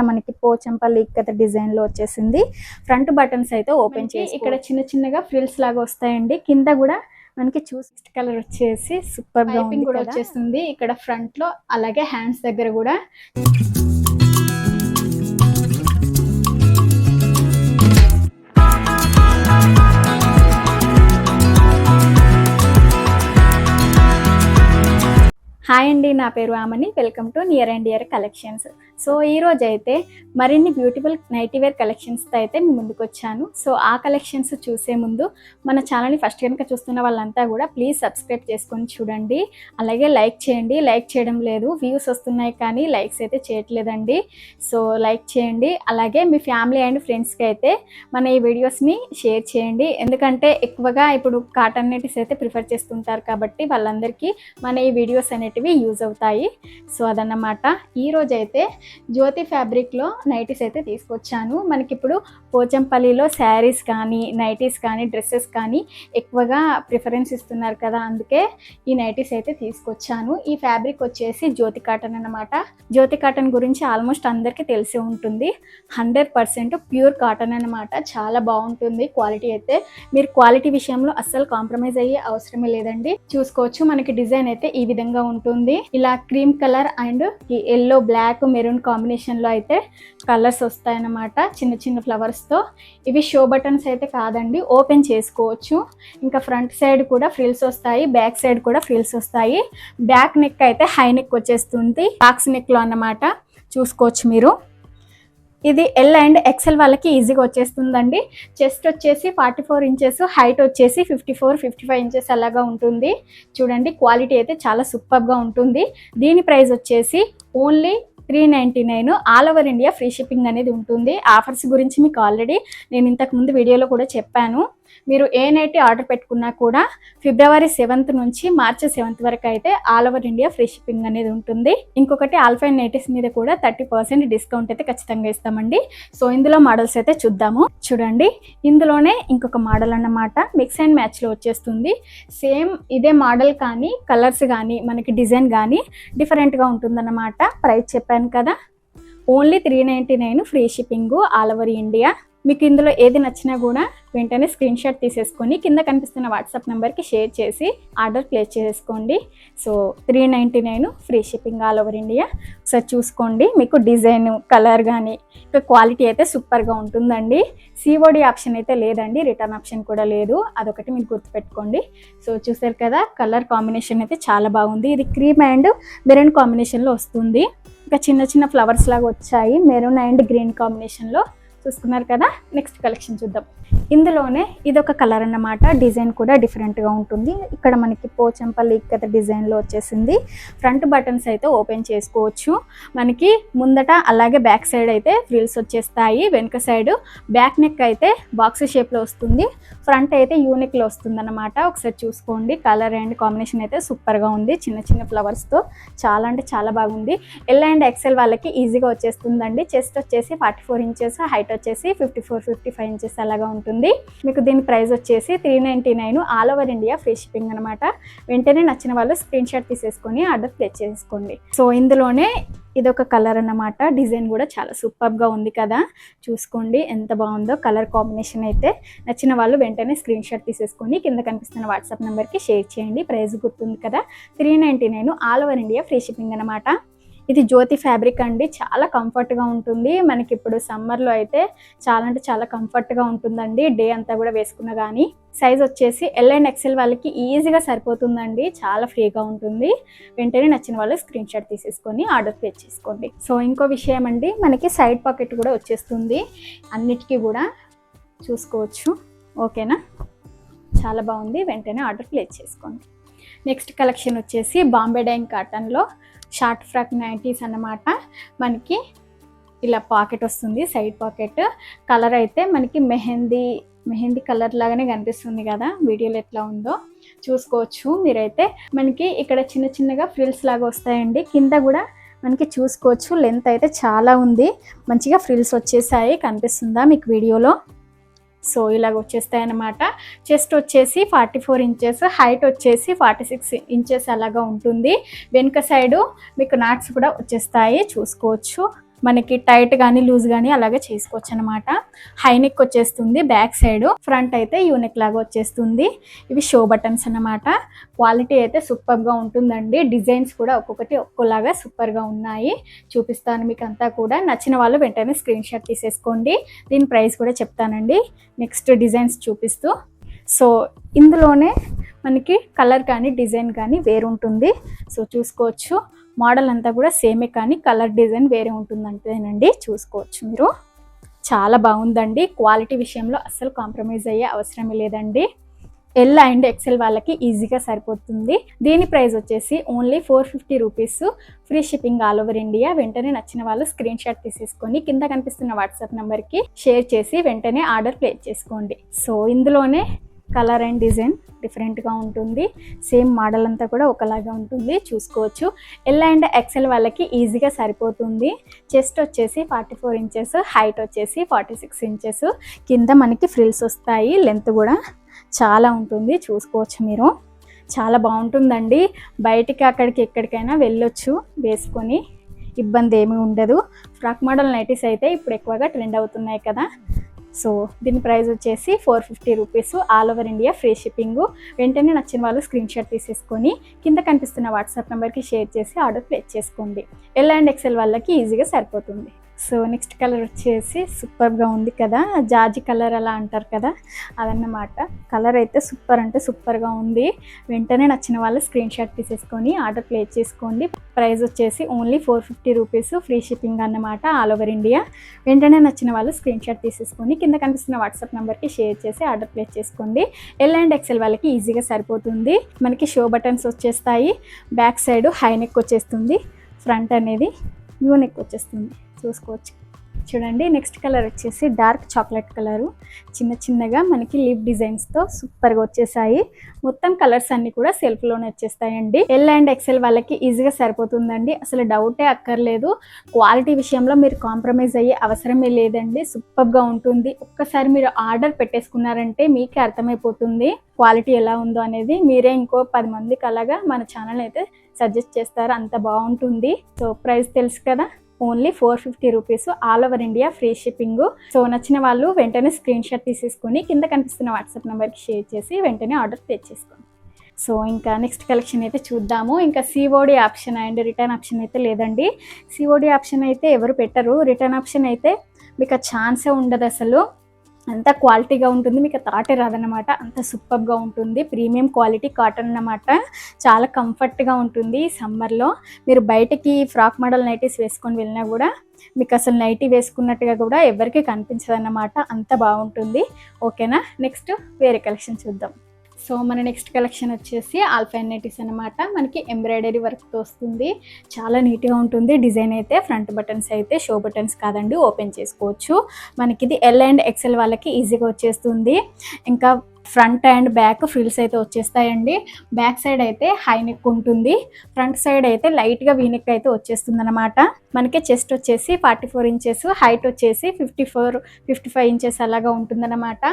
మనకి పోచంపల్లి ఇక్కత డిజైన్ లో వచ్చేసింది. ఫ్రంట్ బటన్స్ అయితే ఓపెన్ చేసి ఇక్కడ చిన్న చిన్నగా ఫ్రిల్స్ లాగా వస్తాయండి. కింద కూడా మనకి చూసి కలర్ వచ్చేసి సూపర్ గా పైపింగ్ కూడా వచ్చేస్తుంది ఇక్కడ ఫ్రంట్ లో. అలాగే హ్యాండ్స్ దగ్గర కూడా హాయ్ అండి, నా పేరు Amani. Welcome to near and ear collections. So ఈరోజు అయితే మరిన్ని బ్యూటిఫుల్ నైటీ వేర్ కలెక్షన్స్తో అయితే మీ ముందుకు వచ్చాను. సో ఆ కలెక్షన్స్ చూసే ముందు మన ఛానల్ని ఫస్ట్ కనుక చూస్తున్న వాళ్ళంతా కూడా ప్లీజ్ సబ్స్క్రైబ్ చేసుకొని చూడండి. అలాగే లైక్ చేయండి. లైక్ చేయడం లేదు, వ్యూస్ వస్తున్నాయి కానీ లైక్స్ అయితే చేయట్లేదండి. సో లైక్ చేయండి. అలాగే మీ ఫ్యామిలీ అండ్ ఫ్రెండ్స్కి అయితే మన ఈ వీడియోస్ని షేర్ చేయండి. ఎందుకంటే ఎక్కువగా ఇప్పుడు కాటన్ నైటీస్ అయితే ప్రిఫర్ చేస్తుంటారు కాబట్టి వాళ్ళందరికీ మన ఈ వీడియోస్ అనేటివి యూజ్ అవుతాయి. సో అదన్నమాట. ఈరోజు అయితే జ్యోతి ఫ్యాబ్రిక్లో నైటీస్ అయితే తీసుకొచ్చాను. మనకి ఇప్పుడు పోచంపల్లిలో శారీస్ కానీ నైటీస్ కానీ డ్రెస్సెస్ కానీ ఎక్కువగా ప్రిఫరెన్స్ ఇస్తున్నారు కదా, అందుకే ఈ నైటీస్ అయితే తీసుకొచ్చాను. ఈ ఫ్యాబ్రిక్ వచ్చేసి జ్యోతి కాటన్ అన్నమాట. జ్యోతి కాటన్ గురించి ఆల్మోస్ట్ అందరికీ తెలిసి ఉంటుంది. 100% ప్యూర్ కాటన్ అన్నమాట. చాలా బాగుంటుంది క్వాలిటీ అయితే. మీరు క్వాలిటీ విషయంలో అస్సలు కాంప్రమైజ్ అయ్యే అవసరమే లేదండి. చూసుకోవచ్చు మనకి డిజైన్ అయితే ఈ విధంగా ఉంటుంది. ఇలా cream colour and yellow black maroon combination లో అయితే కలర్స్ వస్తాయన్నమాట. చిన్న చిన్న ఫ్లవర్స్ తో. ఇవి షో బటన్స్ అయితే కాదండి, ఓపెన్ చేసుకోవచ్చు. ఇంకా ఫ్రంట్ సైడ్ కూడా ఫ్రిల్స్ వస్తాయి, బ్యాక్ సైడ్ కూడా ఫ్రిల్స్ వస్తాయి. బ్యాక్ నెక్ అయితే హై నెక్ వచ్చేస్తుంది, బాక్స్ నెక్ లో అన్నమాట. చూసుకోవచ్చు మీరు. ఇది ఎల్ అండ్ ఎక్సెల్ వాళ్ళకి ఈజీగా వచ్చేస్తుందండి. చెస్ట్ వచ్చేసి 44 ఇంచెస్, హైట్ వచ్చేసి 54-55 ఇంచెస్ అలాగా ఉంటుంది. చూడండి క్వాలిటీ అయితే చాలా సూపర్గా ఉంటుంది. దీని ప్రైస్ వచ్చేసి only 399. All over India free shipping అనేది ఉంటుంది. ఆఫర్స్ గురించి మీకు ఆల్రెడీ నేను ఇంతకు ముందు వీడియోలో కూడా చెప్పాను. మీరు ఏ నైటీ ఆర్డర్ పెట్టుకున్నా కూడా February 7th నుంచి March 7th వరకు అయితే all over India free shipping అనేది ఉంటుంది. ఇంకొకటి ఆల్ఫైన్ నైటీస్ మీద కూడా 30% డిస్కౌంట్ అయితే ఖచ్చితంగా ఇస్తామండి. సో ఇందులో మోడల్స్ అయితే చూద్దాము. చూడండి ఇందులోనే ఇంకొక మోడల్ అన్నమాట. మిక్స్ అండ్ మ్యాచ్ లో వచ్చేస్తుంది. సేమ్ ఇదే మోడల్ కానీ కలర్స్ కానీ మనకి డిజైన్ కానీ డిఫరెంట్ గా ఉంటుందన్నమాట. ప్రైస్ చెప్పాను కదా, only 399 free shipping all over India. మీకు ఇందులో ఏది నచ్చినా కూడా వెంటనే స్క్రీన్ షాట్ తీసేసుకొని కింద కనిపిస్తున్న వాట్సాప్ నెంబర్కి షేర్ చేసి ఆర్డర్ ప్లేస్ చేసుకోండి. So 399 free shipping all over India. ఒకసారి చూసుకోండి. మీకు డిజైన్ కలర్ కానీ ఇంకా క్వాలిటీ అయితే సూపర్గా ఉంటుందండి. COD ఆప్షన్ అయితే లేదండి, రిటర్న్ ఆప్షన్ కూడా లేదు. అదొకటి మీరు గుర్తుపెట్టుకోండి. సో చూసారు కదా, కలర్ కాంబినేషన్ అయితే చాలా బాగుంది. ఇది క్రీమ్ అండ్ మెరూన్ కాంబినేషన్లో వస్తుంది. ఇంకా చిన్న చిన్న ఫ్లవర్స్ లాగా వచ్చాయి మెరూన్ అండ్ గ్రీన్ కాంబినేషన్లో. చూసుకున్నారు కదా. నెక్స్ట్ కలెక్షన్ చూద్దాం. ఇందులోనే ఇదొక కలర్ అన్నమాట. డిజైన్ కూడా డిఫరెంట్గా ఉంటుంది. ఇక్కడ మనకి పోచంపల్లి ఇక్కత డిజైన్లో వచ్చేసింది. ఫ్రంట్ బటన్స్ అయితే ఓపెన్ చేసుకోవచ్చు. మనకి ముందట అలాగే బ్యాక్ సైడ్ అయితే ఫ్రిల్స్ వచ్చేస్తాయి. వెనుక సైడ్ బ్యాక్ నెక్ అయితే బాక్స్ షేప్లో వస్తుంది. ఫ్రంట్ అయితే యూనిక్లో వస్తుంది అన్నమాట. ఒకసారి చూసుకోండి. కలర్ అండ్ కాంబినేషన్ అయితే సూపర్గా ఉంది. చిన్న చిన్న ఫ్లవర్స్తో చాలా అంటే చాలా బాగుంది. ఎల్ అండ్ ఎక్సెల్ వాళ్ళకి ఈజీగా వచ్చేస్తుందండి. చెస్ట్ వచ్చేసి 44 ఇంచెస్, హైట్ వచ్చేసి 54-55 ఇంచెస్ అలాగా ఉంటుంది. మీకు దీని ప్రైస్ వచ్చేసి 399 all over India free shipping అనమాట. వెంటనే నచ్చిన వాళ్ళు స్క్రీన్ షాట్ తీసేసుకొని ఆర్డర్ ప్లేస్ చేసుకోండి. సో ఇందులోనే ఇదొక కలర్ అన్నమాట. డిజైన్ కూడా చాలా సూపర్గా ఉంది కదా. చూసుకోండి ఎంత బాగుందో కలర్ కాంబినేషన్ అయితే. నచ్చిన వాళ్ళు వెంటనే స్క్రీన్ షాట్ తీసేసుకొని కింద కనిపిస్తున్న వాట్సాప్ నెంబర్కి షేర్ చేయండి. ప్రైస్ గుర్తుంది కదా, 399 all over India free shipping అనమాట. ఇది జ్యోతి ఫ్యాబ్రిక్ అండి. చాలా కంఫర్ట్గా ఉంటుంది. మనకి ఇప్పుడు సమ్మర్లో అయితే చాలా అంటే చాలా కంఫర్ట్గా ఉంటుందండి. డే అంతా కూడా వేసుకున్నా కానీ. సైజ్ వచ్చేసి ఎల్ అండ్ ఎక్సెల్ వాళ్ళకి ఈజీగా సరిపోతుందండి. చాలా ఫ్రీగా ఉంటుంది. వెంటనే నచ్చిన వాళ్ళు స్క్రీన్ షాట్ తీసేసుకొని ఆర్డర్ ప్లేస్ చేసుకోండి. సో ఇంకో విషయం అండి, మనకి సైడ్ పాకెట్ కూడా వచ్చేస్తుంది అన్నిటికీ కూడా. చూసుకోవచ్చు. ఓకేనా, చాలా బాగుంది. వెంటనే ఆర్డర్ ప్లేస్ చేసుకోండి. నెక్స్ట్ కలెక్షన్ వచ్చేసి బాంబే డైయింగ్ కాటన్లో షార్ట్ ఫ్రాక్ నైటీస్ అన్నమాట. మనకి ఇలా పాకెట్ వస్తుంది, సైడ్ పాకెట్. కలర్ అయితే మనకి మెహందీ కలర్ లాగానే కనిపిస్తుంది కదా, వీడియోలో ఎట్లా ఉందో చూసుకోవచ్చు మీరైతే. మనకి ఇక్కడ చిన్న చిన్నగా ఫ్రిల్స్ లాగా వస్తాయండి. కింద కూడా మనకి చూసుకోవచ్చు. లెంత్ అయితే చాలా ఉంది. మంచిగా ఫ్రిల్స్ వచ్చేసాయి. కనిపిస్తుందా మీకు వీడియోలో? సో ఇలాగ వచ్చేస్తాయి అన్నమాట. చెస్ట్ వచ్చేసి 44 ఇంచెస్, హైట్ వచ్చేసి 46 ఇంచెస్ అలాగా ఉంటుంది. వెనుక సైడు మీకు నాట్స్ కూడా వచ్చేస్తాయి. చూసుకోవచ్చు. మనకి టైట్ కానీ లూజ్ కానీ అలాగే చేసుకోవచ్చు అనమాట. హై నెక్ వచ్చేస్తుంది, బ్యాక్ సైడ్, ఫ్రంట్ అయితే యూనెక్ లాగా వచ్చేస్తుంది. ఇవి షో బటన్స్ అన్నమాట. క్వాలిటీ అయితే సూపర్గా ఉంటుందండి. డిజైన్స్ కూడా ఒక్కొక్కటి ఒక్కోలాగా సూపర్గా ఉన్నాయి. చూపిస్తాను మీకు అంతా కూడా. నచ్చిన వాళ్ళు వెంటనే స్క్రీన్ షాట్ తీసేసుకోండి. దీని ప్రైస్ కూడా చెప్తానండి నెక్స్ట్ డిజైన్స్ చూపిస్తూ. సో ఇందులోనే మనకి కలర్ కానీ డిజైన్ కానీ వేరు ఉంటుంది. సో చూసుకోవచ్చు. మోడల్ అంతా కూడా సేమే కానీ కలర్ డిజైన్ వేరే ఉంటుంది అంతేనండి. చూసుకోవచ్చు మీరు. చాలా బాగుందండి. క్వాలిటీ విషయంలో అస్సలు కాంప్రమైజ్ అయ్యే అవసరమే లేదండి. ఎల్ అండ్ ఎక్సెల్ వాళ్ళకి ఈజీగా సరిపోతుంది. దీని ప్రైస్ వచ్చేసి only 450 rupees. Free shipping all over India. వెంటనే నచ్చిన వాళ్ళు స్క్రీన్ షాట్ తీసేసుకొని కింద కనిపిస్తున్న వాట్సాప్ నెంబర్కి షేర్ చేసి వెంటనే ఆర్డర్ ప్లేస్ చేసుకోండి. సో ఇందులోనే కలర్ అండ్ డిజైన్ డిఫరెంట్గా ఉంటుంది. సేమ్ మోడల్ అంతా కూడా ఒకలాగా ఉంటుంది. చూసుకోవచ్చు. ఎల్ అండ్ ఎక్సెల్ వాళ్ళకి ఈజీగా సరిపోతుంది. చెస్ట్ వచ్చేసి 44 ఇంచెస్, హైట్ వచ్చేసి 46 ఇంచెస్. కింద మనకి ఫ్రిల్స్ వస్తాయి. లెంత్ కూడా చాలా ఉంటుంది. చూసుకోవచ్చు మీరు. చాలా బాగుంటుందండి. బయటికి అక్కడికి ఎక్కడికైనా వెళ్ళొచ్చు వేసుకొని, ఇబ్బంది ఏమీ ఉండదు. ఫ్రాక్ మోడల్ నైటీస్ అయితే ఇప్పుడు ఎక్కువగా ట్రెండ్ అవుతున్నాయి కదా. సో దీని ప్రైస్ వచ్చేసి 450 rupees. All over India free shipping. వెంటనే నచ్చిన వాళ్ళు స్క్రీన్ షాట్ తీసేసుకొని కింద కనిపిస్తున్న వాట్సాప్ నెంబర్కి షేర్ చేసి ఆర్డర్ ప్లేస్ చేసుకోండి. ఎల్ అండ్ ఎక్సెల్ వాళ్ళకి ఈజీగా సరిపోతుంది. సో నెక్స్ట్ కలర్ వచ్చేసి సూపర్గా ఉంది కదా, జాజి కలర్ అలా అంటారు కదా, అదన్నమాట. కలర్ అయితే సూపర్ అంటే సూపర్గా ఉంది. వెంటనే నచ్చిన వాళ్ళు స్క్రీన్ షాట్ తీసేసుకొని ఆర్డర్ ప్లేస్ చేసుకోండి. ప్రైస్ వచ్చేసి ఓన్లీ 450 రూపీస్. ఫ్రీ షిప్పింగ్ అన్నమాట ఆల్ ఓవర్ ఇండియా. వెంటనే నచ్చిన వాళ్ళు స్క్రీన్ షాట్ తీసేసుకొని కింద కనిపిస్తున్న వాట్సాప్ నెంబర్కి షేర్ చేసి ఆర్డర్ ప్లేస్ చేసుకోండి. ఎల్ అండ్ ఎక్సెల్ వాళ్ళకి ఈజీగా సరిపోతుంది. మనకి షో బటన్స్ వచ్చేస్తాయి. బ్యాక్ సైడ్ హై నెక్ వచ్చేస్తుంది. ఫ్రంట్ అనేది యూ నెక్ వచ్చేస్తుంది. చూసుకోవచ్చు. చూడండి. నెక్స్ట్ కలర్ వచ్చేసి డార్క్ చాక్లెట్ కలరు. చిన్న చిన్నగా మనకి లీఫ్ డిజైన్స్తో సూపర్గా వచ్చేసాయి. మొత్తం కలర్స్ అన్నీ కూడా సెల్ఫ్లోనే వచ్చేస్తాయండి. ఎల్ అండ్ ఎక్సెల్ వాళ్ళకి ఈజీగా సరిపోతుందండి. అసలు డౌటే అక్కర్లేదు. క్వాలిటీ విషయంలో మీరు కాంప్రమైజ్ అయ్యే అవసరమే లేదండి. సూపర్గా ఉంటుంది. ఒక్కసారి మీరు ఆర్డర్ పెట్టేసుకున్నారంటే మీకే అర్థమైపోతుంది క్వాలిటీ ఎలా ఉందో అనేది. మీరే ఇంకో 10 మందికి అలాగా మన ఛానల్ అయితే సజెస్ట్ చేస్తారు. అంత బాగుంటుంది. సో ప్రైస్ తెలుసు కదా, only 450 rupees. All over India free shipping. So నచ్చిన వాళ్ళు వెంటనే స్క్రీన్ షాట్ తీసేసుకొని కింద కనిపిస్తున్న వాట్సాప్ నెంబర్కి షేర్ చేసి వెంటనే ఆర్డర్ ప్లేస్ చేసుకోండి. సో ఇంకా నెక్స్ట్ కలెక్షన్ అయితే చూద్దాము. ఇంకా COD option and return option అయితే లేదండి. సిఓడి ఆప్షన్ అయితే ఎవరు పెట్టరు. రిటర్న్ ఆప్షన్ అయితే మీకు ఆ ఛాన్సే ఉండదు. అసలు అంత క్వాలిటీగా ఉంటుంది. మీకు థాటే రాదన్నమాట. అంత సూపర్గా ఉంటుంది. ప్రీమియం క్వాలిటీ కాటన్ అన్నమాట. చాలా కంఫర్ట్గా ఉంటుంది. సమ్మర్లో మీరు బయటకి ఫ్రాక్ మోడల్ నైటీస్ వేసుకొని వెళ్ళినా కూడా మీకు అసలు నైటీ వేసుకున్నట్టుగా కూడా ఎవరికి కనిపించదు అన్నమాట. అంత బాగుంటుంది. ఓకేనా. నెక్స్ట్ వేరే కలెక్షన్ చూద్దాం. సో మన నెక్స్ట్ కలెక్షన్ వచ్చేసి ఆల్ఫైన్ నైటీస్ అనమాట. మనకి ఎంబ్రాయిడరీ వర్క్తో వస్తుంది. చాలా నీట్గా ఉంటుంది. డిజైన్ అయితే ఫ్రంట్ బటన్స్ అయితే షో బటన్స్ కాదండి, ఓపెన్ చేసుకోవచ్చు. మనకి ఇది ఎల్ అండ్ ఎక్సెల్ వాళ్ళకి ఈజీగా వచ్చేస్తుంది. ఇంకా ఫ్రంట్ అండ్ బ్యాక్ ఫ్రిల్స్ అయితే వచ్చేస్తాయండి. బ్యాక్ సైడ్ అయితే హై నెక్ ఉంటుంది. ఫ్రంట్ సైడ్ అయితే లైట్గా వీ నెక్ అయితే వచ్చేస్తుంది అనమాట. మనకి చెస్ట్ వచ్చేసి 44 ఇంచెస్, హైట్ వచ్చేసి 55 ఇంచెస్ అలాగా ఉంటుందన్నమాట.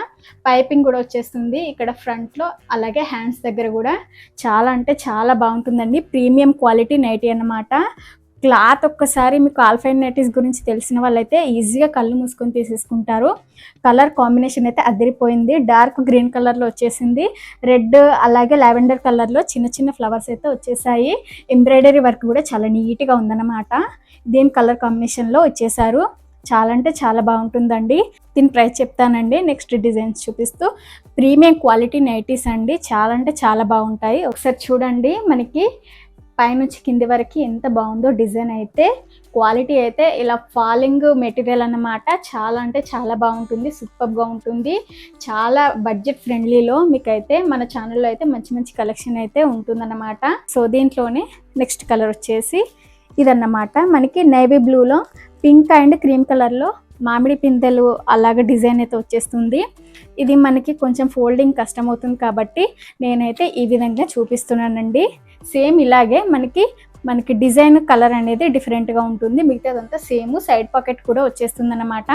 పైపింగ్ కూడా వచ్చేస్తుంది ఇక్కడ ఫ్రంట్లో, అలాగే హ్యాండ్స్ దగ్గర కూడా. చాలా అంటే చాలా బాగుంటుందండి. ప్రీమియం క్వాలిటీ నైటీ అన్నమాట. క్లాత్ ఒక్కసారి మీకు ఆల్ఫైన్ నైటీస్ గురించి తెలిసిన వాళ్ళైతే ఈజీగా కళ్ళు మూసుకొని తీసేసుకుంటారు. కలర్ కాంబినేషన్ అయితే అదిరిపోయింది. డార్క్ గ్రీన్ కలర్లో వచ్చేసింది. రెడ్ అలాగే లావెండర్ కలర్లో చిన్న చిన్న ఫ్లవర్స్ అయితే వచ్చేసాయి. ఎంబ్రాయిడరీ వర్క్ కూడా చాలా నీట్గా ఉందన్నమాట. దీని కలర్ కాంబినేషన్లో వచ్చేసారు. చాలా అంటే చాలా బాగుంటుందండి. దీని ప్రైస్ చెప్తానండి నెక్స్ట్ డిజైన్స్ చూపిస్తూ. ప్రీమియం క్వాలిటీ నైటీస్ అండి. చాలా అంటే చాలా బాగుంటాయి. ఒకసారి చూడండి. మనకి పైనుంచి కింది వరకు ఎంత బాగుందో డిజైన్ అయితే. క్వాలిటీ అయితే ఇలా ఫాలింగ్ మెటీరియల్ అన్నమాట. చాలా అంటే చాలా బాగుంటుంది. సూపర్గా ఉంటుంది. చాలా బడ్జెట్ ఫ్రెండ్లీలో మీకైతే మన ఛానల్లో అయితే మంచి మంచి కలెక్షన్ అయితే ఉంటుందన్నమాట. సో దీంట్లోనే నెక్స్ట్ కలర్ వచ్చేసి ఇదన్నమాట. మనకి నేవీ బ్లూలో పింక్ అండ్ క్రీమ్ కలర్లో మామిడి పిందెలు అలాగే డిజైన్ అయితే వచ్చేస్తుంది. ఇది మనకి కొంచెం ఫోల్డింగ్ కష్టం అవుతుంది కాబట్టి నేనైతే ఈ విధంగా చూపిస్తున్నానండి. సేమ్ ఇలాగే మనకి డిజైన్ కలర్ అనేది డిఫరెంట్గా ఉంటుంది. మిగతాదంతా సేమ్. సైడ్ పాకెట్ కూడా వచ్చేస్తుంది అన్నమాట.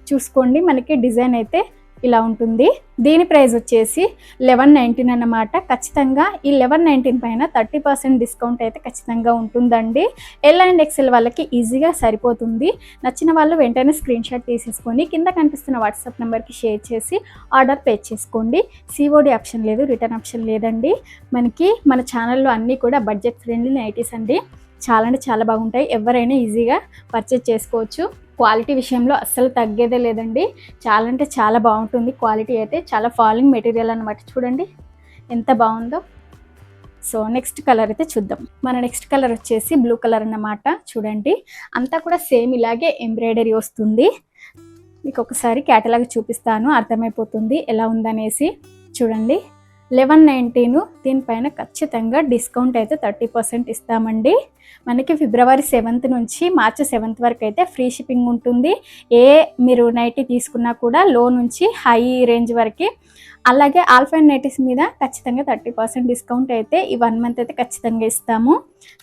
చూసుకోండి. మనకి డిజైన్ అయితే ఇలా ఉంటుంది. దీని ప్రైస్ వచ్చేసి 1119 అన్నమాట. ఖచ్చితంగా ఈ 1119 పైన 30% డిస్కౌంట్ అయితే ఖచ్చితంగా ఉంటుందండి. ఎల్ అండ్ ఎక్సెల్ వాళ్ళకి ఈజీగా సరిపోతుంది. నచ్చిన వాళ్ళు వెంటనే స్క్రీన్ షాట్ తీసేసుకొని కింద కనిపిస్తున్న వాట్సాప్ నెంబర్కి షేర్ చేసి ఆర్డర్ పే చేసుకోండి. సిఓడి ఆప్షన్ లేదు, రిటర్న్ ఆప్షన్ లేదండి. మనకి మన ఛానల్లో అన్నీ కూడా బడ్జెట్ ఫ్రెండ్లీ నైటీస్ అండి. చాలా అంటే చాలా బాగుంటాయి. ఎవరైనా ఈజీగా పర్చేజ్ చేసుకోవచ్చు. క్వాలిటీ విషయంలో అస్సలు తగ్గేదే లేదండి. చాలా అంటే చాలా బాగుంటుంది. క్వాలిటీ అయితే చాలా ఫాలింగ్ మెటీరియల్ అనమాట. చూడండి ఎంత బాగుందో. సో నెక్స్ట్ కలర్ అయితే చూద్దాం. మన నెక్స్ట్ కలర్ వచ్చేసి బ్లూ కలర్ అన్నమాట. చూడండి అంతా కూడా సేమ్ ఇలాగే ఎంబ్రాయిడరీ వస్తుంది. మీకు ఒకసారి క్యాటలాగ్ చూపిస్తాను, అర్థమైపోతుంది ఎలా ఉందనేసి. చూడండి 1119, దీనిపైన ఖచ్చితంగా డిస్కౌంట్ అయితే 30% ఇస్తామండి. మనకి ఫిబ్రవరి 7th నుంచి మార్చి 7th వరకు అయితే ఫ్రీ షిప్పింగ్ ఉంటుంది. మీరు నైటీ తీసుకున్నా కూడా లో నుంచి హై రేంజ్ వరకు. అలాగే ఆల్ఫైన్ నైటీస్ మీద ఖచ్చితంగా 30% డిస్కౌంట్ అయితే ఈ 1 month అయితే ఖచ్చితంగా ఇస్తాము.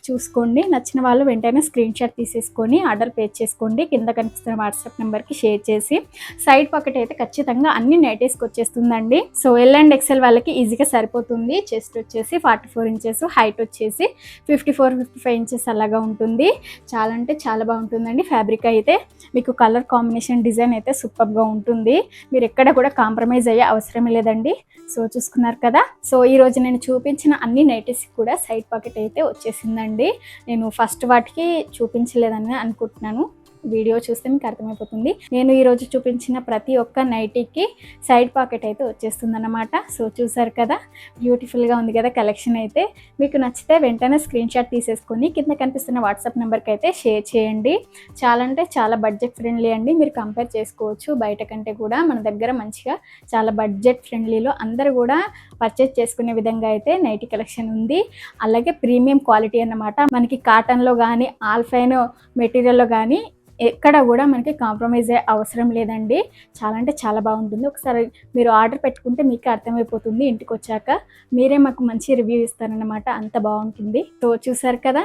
చూసుకోండి. నచ్చిన వాళ్ళు వెంటనే స్క్రీన్ షాట్ తీసేసుకొని ఆర్డర్ పే చేసుకోండి. కింద కనిపిస్తున్న వాట్సాప్ నెంబర్కి షేర్ చేసి. సైడ్ పాకెట్ అయితే ఖచ్చితంగా అన్ని నైటీస్కి వచ్చేస్తుందండి. సో ఎల్ అండ్ ఎక్సెల్ వాళ్ళకి ఈజీగా సరిపోతుంది. చెస్ట్ వచ్చేసి 44 inches, హైట్ వచ్చేసి 54-55 inches అలాగా ఉంటుంది. చాలా అంటే చాలా బాగుంటుందండి. ఫ్యాబ్రిక్ అయితే మీకు కలర్ కాంబినేషన్ డిజైన్ అయితే సూపర్గా ఉంటుంది. మీరు ఎక్కడ కూడా కాంప్రమైజ్ అయ్యే అవసరమే లేదండి. సో చూసుకున్నారు కదా. సో ఈరోజు నేను చూపించిన అన్ని నైటీస్ కూడా సైడ్ పాకెట్ అయితే వచ్చేసిందండి. నేను ఫస్ట్ వాటికి చూపించలేదని అనుకుంటున్నాను. వీడియో చూస్తే మీకు అర్థమైపోతుంది. నేను ఈరోజు చూపించిన ప్రతి ఒక్క నైటీకి సైడ్ పాకెట్ అయితే వచ్చేస్తుంది అన్నమాట. సో చూసారు కదా, బ్యూటిఫుల్గా ఉంది కదా కలెక్షన్ అయితే. మీకు నచ్చితే వెంటనే స్క్రీన్ షాట్ తీసేసుకొని కింద కనిపిస్తున్న వాట్సాప్ నెంబర్కి అయితే షేర్ చేయండి. చాలా అంటే చాలా బడ్జెట్ ఫ్రెండ్లీ అండి. మీరు కంపేర్ చేసుకోవచ్చు బయట కంటే కూడా. మన దగ్గర మంచిగా చాలా బడ్జెట్ ఫ్రెండ్లీలో అందరూ కూడా పర్చేజ్ చేసుకునే విధంగా అయితే నైటీ కలెక్షన్ ఉంది. అలాగే ప్రీమియం క్వాలిటీ అన్నమాట. మనకి కాటన్లో కానీ ఆల్ఫైన్ మెటీరియల్లో కానీ ఎక్కడ కూడా మనకి కాంప్రమైజ్ అయ్యే అవసరం లేదండి. చాలా అంటే చాలా బాగుంటుంది. ఒకసారి మీరు ఆర్డర్ పెట్టుకుంటే మీకు అర్థమైపోతుంది. ఇంటికి వచ్చాక మీరే మాకు మంచి రివ్యూ ఇస్తారన్నమాట. అంత బాగుంటుంది. సో చూసారు కదా,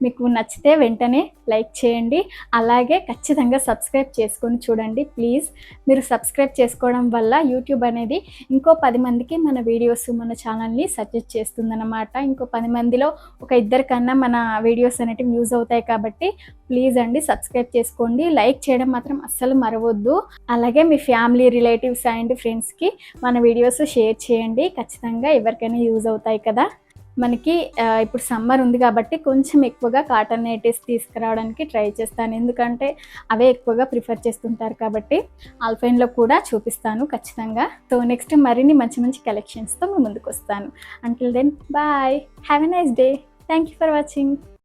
మీకు నచ్చితే వెంటనే లైక్ చేయండి. అలాగే ఖచ్చితంగా సబ్స్క్రైబ్ చేసుకొని చూడండి ప్లీజ్. మీరు సబ్స్క్రైబ్ చేసుకోవడం వల్ల యూట్యూబ్ అనేది ఇంకో 10 మందికి మన వీడియోస్, మన ఛానల్ని సజెస్ట్ చేస్తుందన్నమాట. ఇంకో 10 మందిలో ఒక 2 కన్నా మన వీడియోస్ అనేటివి యూజ్ అవుతాయి. కాబట్టి ప్లీజ్ అండి సబ్స్క్రైబ్ చేసుకోండి. లైక్ చేయడం మాత్రం అస్సలు మరవద్దు. అలాగే మీ ఫ్యామిలీ, రిలేటివ్స్ అండ్ ఫ్రెండ్స్కి మన వీడియోస్ షేర్ చేయండి. ఖచ్చితంగా ఎవరికైనా యూజ్ అవుతాయి కదా. మనకి ఇప్పుడు సమ్మర్ ఉంది కాబట్టి కొంచెం ఎక్కువగా కాటన్ నైటీస్ తీసుకురావడానికి ట్రై చేస్తాను. ఎందుకంటే అవే ఎక్కువగా ప్రిఫర్ చేస్తుంటారు కాబట్టి. ఆల్ఫైన్లో కూడా చూపిస్తాను ఖచ్చితంగా. సో నెక్స్ట్ మరిన్ని మంచి మంచి కలెక్షన్స్తో మీ ముందుకు వస్తాను. Until then bye, have a nice day. Thank you for watching.